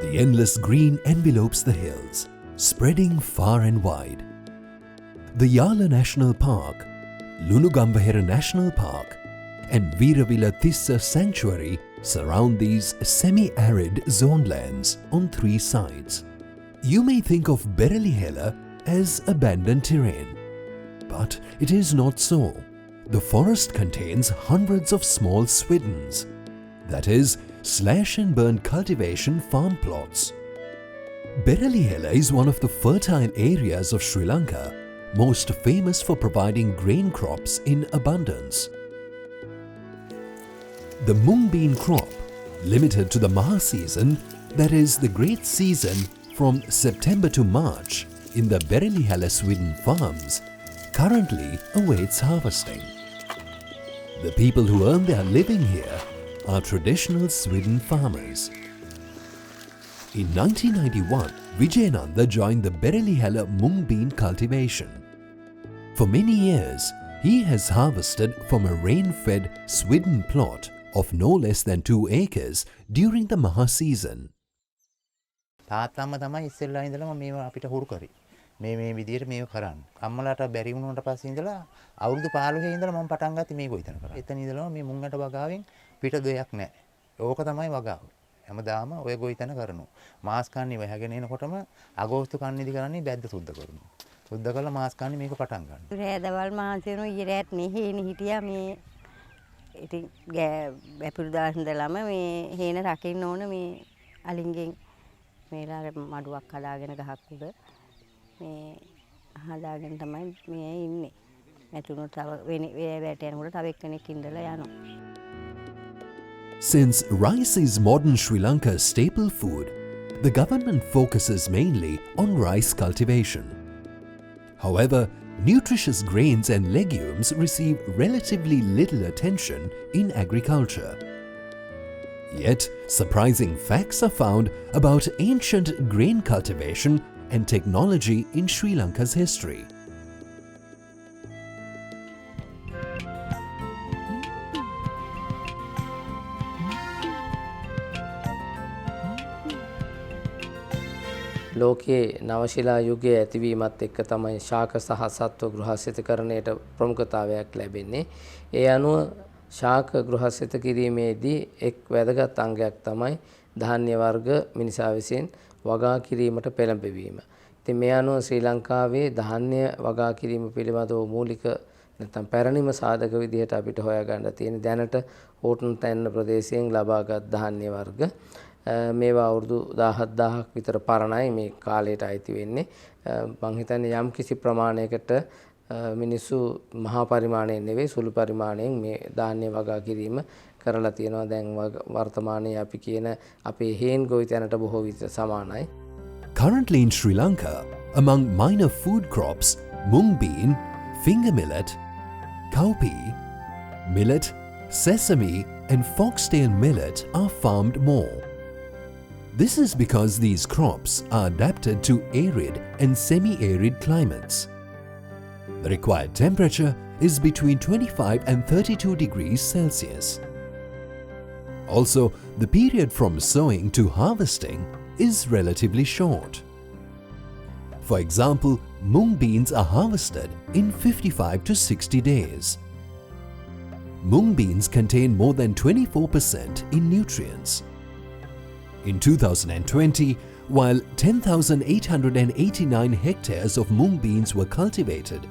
The endless green envelopes the hills, spreading far and wide. The Yala National Park, Lunugambahera National Park, and Veeravilla Thissa Sanctuary surround these semi-arid zone lands on 3 sides. You may think of Berelihela as abandoned terrain, but it is not so. The forest contains hundreds of small swidens, that is, slash and burn cultivation farm plots. Berelihela is one of the fertile areas of Sri Lanka, most famous for providing grain crops in abundance. The mung bean crop, limited to the Maha season, that is the great season from September to March in the Berelihela Sweden farms, currently awaits harvesting. The people who earn their living here are traditional Sweden farmers. In 1991, Vijayananda joined the Berelihela mung bean cultivation. For many years, he has harvested from a rain-fed Sweden plot of no less than 2 acres during the Maha season. තාත්තම්ම තමයි ඉස්සෙල්ලා ඉඳලම මේව අපිට හුරු කරේ. මේ විදියට මේව කරන්න. අම්මලාට බැරි වුණාට පස්සේ ඉඳලා අවුරුදු 15 ඉඳලා මම පටන් ගත්තේ මේ ගොවිතැන කරා. එතන ඉඳලම මේ මුංගට වගාවෙන් පිට දෙයක් නැහැ. ඕක තමයි වගාව. හැමදාම ඔය ගොවිතැන කරනවා. මාස් කන්නේ වහගෙන එනකොටම අගෝස්තු කන්නේදී කරන්නේ බැද්ද සුද්ධ කරනවා. සුද්ධ කළා මාස් කන්නේ මේක පටන් ගන්නවා. රෑදවල් මාසෙනු ඊරෑත් මෙහෙනේ හිටියා මේ ඉතින් අපිරු දාස් ඉඳලාම මේ හේන රකින්න ඕන මේ අලින්ගෙන් මේලා මඩුවක් හදාගෙන ගහක් උඩ මේ හදාගෙන තමයි මේ ඉන්නේ. නැතුණොත් තව වැට යනකොට තව එක්කෙනෙක් ඉඳලා යනවා. Since rice is modern Sri Lanka's staple food, the government focuses mainly on rice cultivation. However, nutritious grains and legumes receive relatively little attention in agriculture. Yet, surprising facts are found about ancient grain cultivation and technology in Sri Lanka's history. ලෝකයේ නවශිලා යුගයේ ඇතිවීමත් එක්ක තමයි ශාක සහ සත්ව ගෘහස්ථිතකරණයට ප්‍රමුඛතාවයක් ලැබෙන්නේ. ඒ අනුව ශාක ගෘහස්ථිත කිරීමේදී එක් වැදගත් අංගයක් තමයි ධාන්‍ය වර්ග මිනිසා විසින් වගා කිරීමට පෙළඹවීම. ඉතින් මේ අනුව ශ්‍රී ලංකාවේ ධාන්‍ය වගා කිරීම පිළිබඳව මූලික නැත්නම් පැරණිම සාධක විදිහට අපිට හොයාගන්න තියෙන දැනට හෝටන් තැන්න ප්‍රදේශයෙන් ලබාගත් ධාන්‍ය වර්ග මේවා අවුරුදු 17000ක් විතර පරණයි මේ කාලයට අයිති වෙන්නේ. මම හිතන්නේ යම් කිසි ප්‍රමාණයකට මිනිස්සු මහා පරිමාණයෙන් නෙවෙයි සුළු පරිමාණයෙන් මේ ධාන්‍ය වගා කිරීම කරලා තියෙනවා. දැන් වර්තමානයේ අපි කියන අපේ හේන් ගොවිතැනට බොහෝ විට සමානයි. Currently in Sri Lanka, among minor food crops, mung bean, finger millet, cowpea, millet, sesame and foxtail millet are farmed more. This is because these crops are adapted to arid and semi-arid climates. The required temperature is between 25 and 32 degrees Celsius. Also, the period from sowing to harvesting is relatively short. For example, mung beans are harvested in 55 to 60 days. Mung beans contain more than 24% in nutrients. In 2020, while 10,889 hectares of mung beans were cultivated,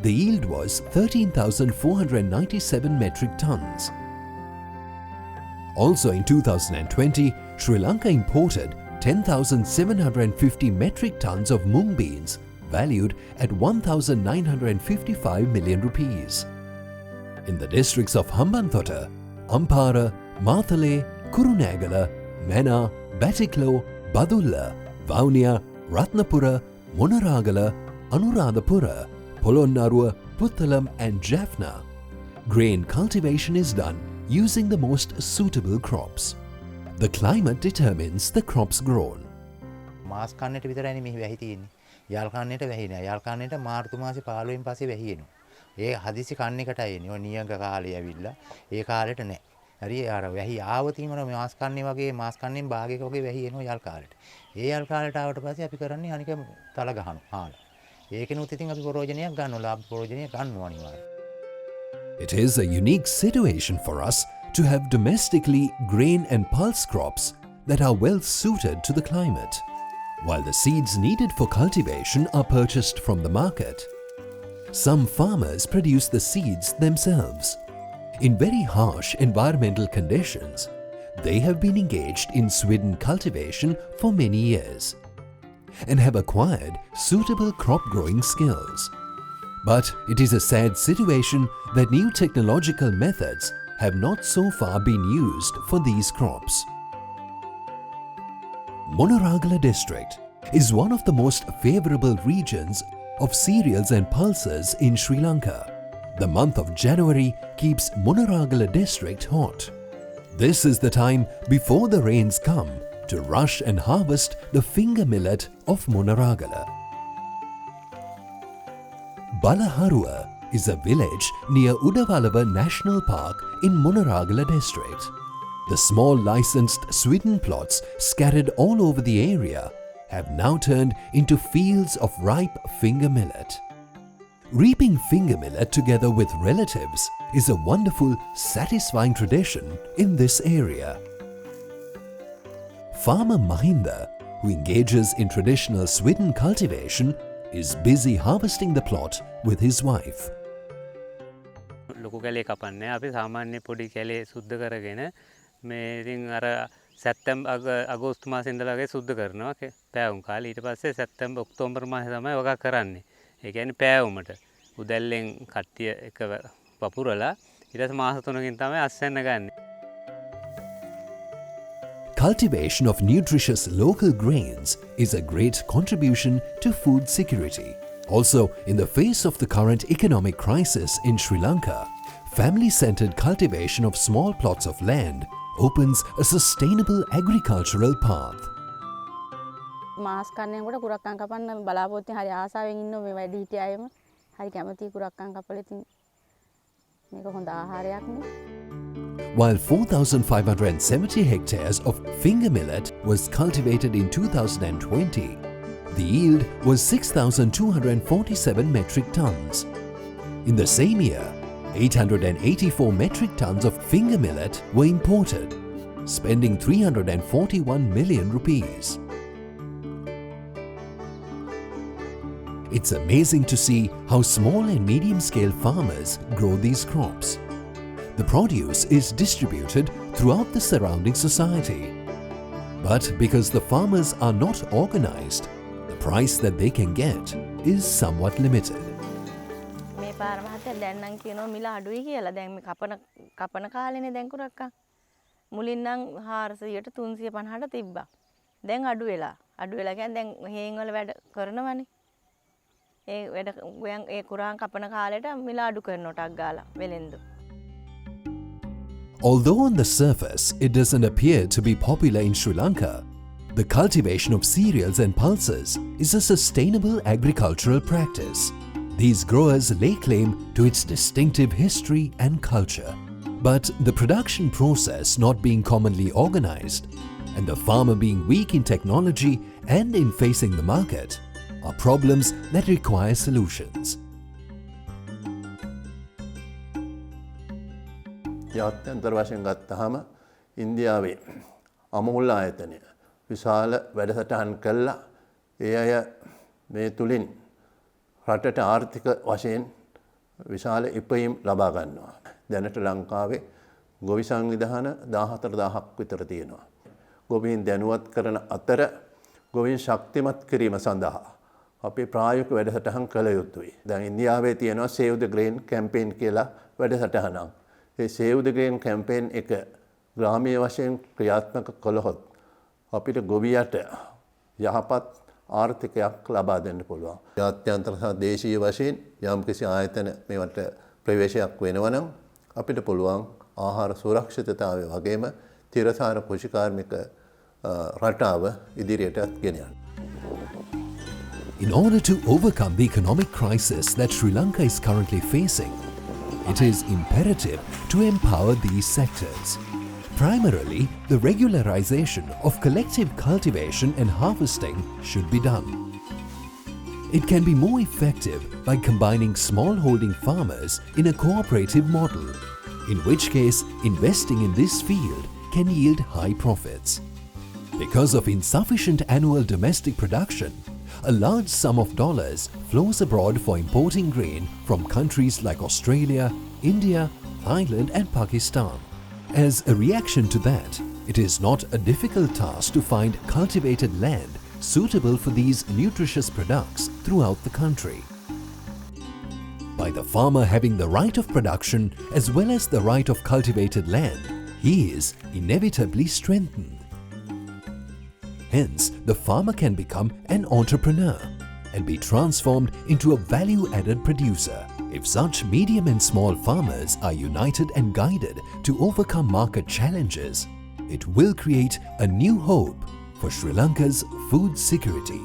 the yield was 13,497 metric tons. Also in 2020, Sri Lanka imported 10,750 metric tons of mung beans valued at 1,955 million rupees. In the districts of Hambantota, Ampara, Mathale, Kurunegala, Mena, Batiklo, Badulla, Vaunia, Ratnapura, Monaragala, Anuradhapura, Polonnaruwa, Puttalam and Jaffna, grain cultivation is done using the most suitable crops. The climate determines the crops grown. මාස් කන්නේට විතරයි මේ වැහි තියෙන්නේ. යාල් කන්නේට වැහි නෑ. යාල් කන්නේට මාර්තු මාසේ 15 වෙනි පස්සේ වැහි එනවා. ඒ හදිසි කන්න එකටයි එන්නේ. ඔය නියඟ කාලේ ඇවිල්ලා ඒ කාලෙට නෑ. හරි අර වැහි ආව තියෙනවා මේ මාස් කන්නේ වගේ මාස් කන්නේන් භාගයක වගේ වැහි එනවා යල් කාලෙට. ඒ යල් කාලෙට ආවට පස්සේ අපි කරන්නේ අනික තල ගහනවා හාලා. ඒකෙනුත් ඉතින් අපි ප්‍රයෝජනයක් ගන්නවා ලාභ ප්‍රයෝජනයක් ගන්නවා අනිවාර්යයෙන්. It is a unique situation for us to have domestically grain and pulse crops that are well suited to the climate, while the seeds needed for cultivation are purchased from the market. Some farmers produce the seeds themselves. In very harsh environmental conditions, they have been engaged in swidden cultivation for many years and have acquired suitable crop growing skills. But it is a sad situation that new technological methods have not so far been used for these crops. Monaragala district is one of the most favourable regions of cereals and pulses in Sri Lanka. The month of January keeps Monaragala district hot. This is the time before the rains come to rush and harvest the finger millet of Monaragala. Balaharua is a village near Udavalava National Park in Monaragala district. The small licensed swidden plots scattered all over the area have now turned into fields of ripe finger millet. Reaping finger millet together with relatives is a wonderful, satisfying tradition in this area. Farmer Mahinda, who engages in traditional swidden cultivation, is busy harvesting the plot with his wife. ලොකු කැලේ කපන්නේ අපි සාමාන්‍ය පොඩි කැලේ සුද්ධ කරගෙන මේ ඉතින් අර සැප්තැම්බර් අගෝස්තු මාසෙ ඉඳලා වගේ සුද්ධ කරනවා පෑවුම් කාලේ ඊට පස්සේ සැප්තැම්බර් ඔක්තෝබර් මාසෙ තමයි වගා කරන්නේ. ඒ කියන්නේ පෑවුමට උදැල්ලෙන් කට්ටිය එක වපුරලා ඊට පස්සේ මාස 3කින් තමයි අස්වැන්න ගන්නේ. Cultivation of nutritious local grains is a great contribution to food security. Also, in the face of the current economic crisis in Sri Lanka, family-centered cultivation of small plots of land opens a sustainable agricultural path. මාස් කන්නේකට කුරක්කන් කපන්න බලාපොරොත්තු හරි ආසාවෙන් ඉන්න මේ වැඩි හිටිය අයම හරි කැමති කුරක්කන් කපලා ඉතින් මේක හොඳ ආහාරයක් නේ. While 4,570 hectares of finger millet was cultivated in 2020, the yield was 6,247 metric tons. In the same year, 884 metric tons of finger millet were imported, spending 341 million rupees. It's amazing to see how small and medium-scale farmers grow these crops. The produce is distributed throughout the surrounding society. But because the farmers are not organized, the price that they can get is somewhat limited. මේ පාර මහත්තයා දැන් නම් කියනවා මිල අඩුයි කියලා. දැන් මේ කපන කාලේනේ දැන් කුරක්කන්. මුලින් නම් 400ට 350ට තිබ්බා. දැන් අඩු වෙලා කියන්නේ දැන් හේන් වල වැඩ කරනවනේ. ඒ වැඩ ඒ කුරාන් කපන කාලේට මිල අඩු කරනටක් ගාලා වෙලෙන්දු. Although on the surface it doesn't appear to be popular in Sri Lanka, the cultivation of cereals and pulses is a sustainable agricultural practice. These growers lay claim to its distinctive history and culture. But the production process not being commonly organized and the farmer being weak in technology and in facing the market are problems that require solutions. ජාත්‍යන්තර වශයෙන් ගත්තාම ඉන්දියාවේ අමූල් ආයතනය විශාල වැඩසටහන් කළා. ඒ අය මේ තුලින් රටට ආර්ථික වශයෙන් විශාල ඉපයීම් ලබා ගන්නවා. දැනට ලංකාවේ ගොවි සංවිධාන 14000ක් විතර තියෙනවා. ගොවීන් දැනුවත් කරන අතර ගොවීන් ශක්තිමත් කිරීම සඳහා අපි ප්‍රායෝගික වැඩසටහන් කළ යුතුයි. දැන් ඉන්දියාවේ තියෙනවා Save the Grain campaign කියලා වැඩසටහනක්. ඒ Save the Grain campaign එක ග්‍රාමීය වශයෙන් ක්‍රියාත්මක කළොත් අපිට ගොවියට යහපත් ආර්ථිකයක් ලබා දෙන්න පුළුවන්. ජාත්‍යන්තර සහ දේශීය වශයෙන් යම්කිසි ආයතන මේවට ප්‍රවේශයක් වෙනවා නම් අපිට පුළුවන් ආහාර සුරක්ෂිතතාවය වගේම තිරසාර කෘෂිකාර්මික රටාව ඉදිරියට ගෙන යන්න. In order to overcome the economic crisis that Sri Lanka is currently facing, it is imperative to empower these sectors. Primarily, the regularization of collective cultivation and harvesting should be done. It can be more effective by combining smallholding farmers in a cooperative model, in which case investing in this field can yield high profits. Because of insufficient annual domestic production, a large sum of dollars flows abroad for importing grain from countries like Australia, India, Thailand and Pakistan. As a reaction to that, it is not a difficult task to find cultivated land suitable for these nutritious products throughout the country. By the farmer having the right of production as well as the right of cultivated land, he is inevitably strengthened. Hence, the farmer can become an entrepreneur and be transformed into a value-added producer. If such medium and small farmers are united and guided to overcome market challenges, it will create a new hope for Sri Lanka's food security.